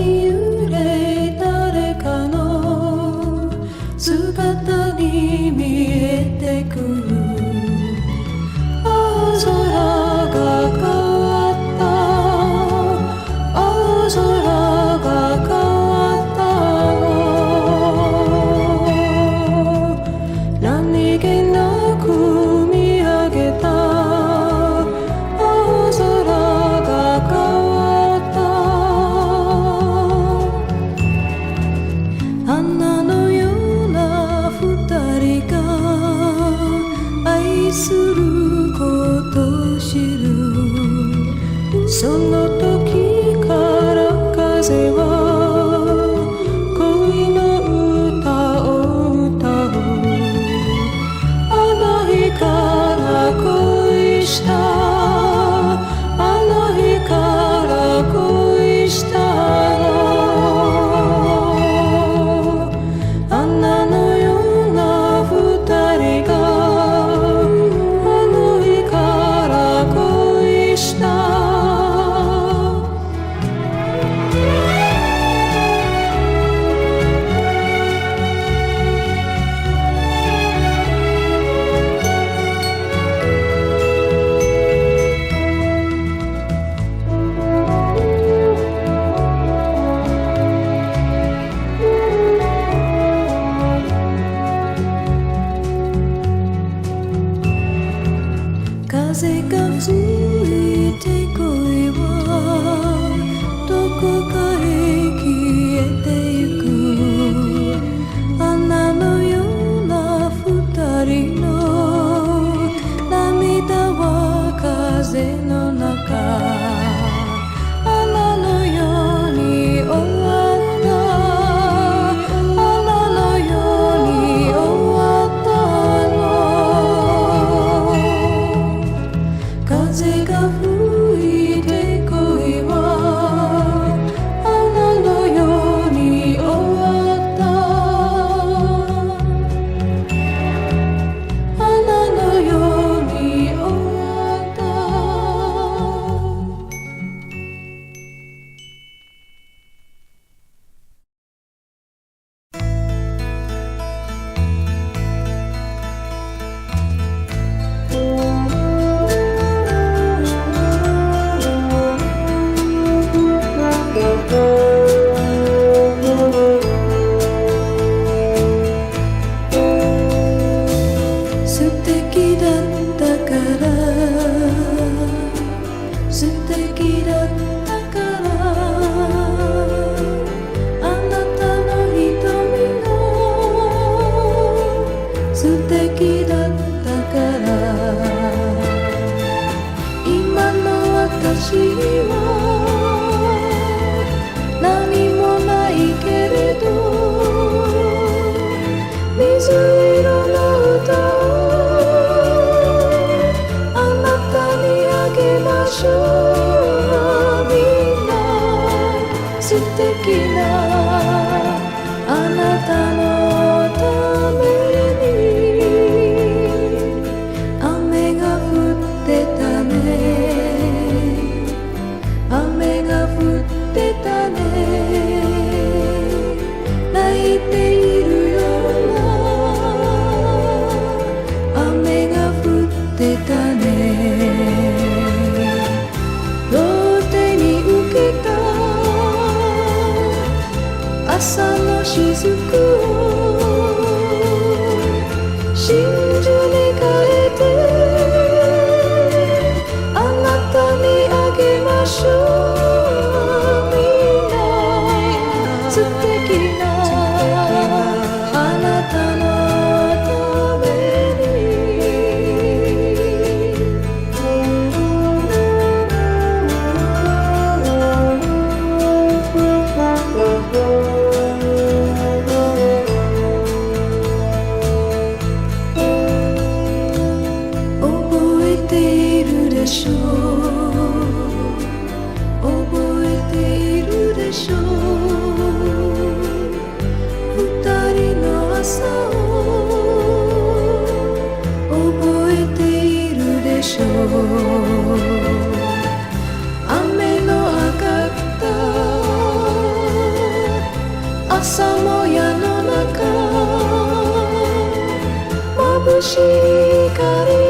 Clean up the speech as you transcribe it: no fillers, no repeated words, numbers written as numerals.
に揺れ誰かの姿に見えてくる。青空が変わった、青空が変わったの。何気なく見上げた青空が変わった。花のような二人が愛することを知る。その時から風は恋の歌を歌う。あの日から恋した、あの日から恋したの。花のような二人があの日から恋した。風が吹いて恋はどこかへ消えてゆく。花のような二人の涙は風の中、花のように終わった、花のように終わったの。風が吹いて恋は花のように終わった、花のように終わった。素敵だったから、素敵だったから、あなたの瞳が素敵だったから。今の私は何もないけれど、水色の歌をあなたにあげましょう。みんな素敵なあなたのために。雨が降ってたね、雨が降ってたね。泣いているような雨が降ってたね。両手に受けた朝の雫を真珠に変えてあなたにあげましょう。みんな素敵なあなたのため覚えているでしょう、覚えているでしょう。二人の朝を覚えているでしょう。雨の上がった朝もやの中眩しい光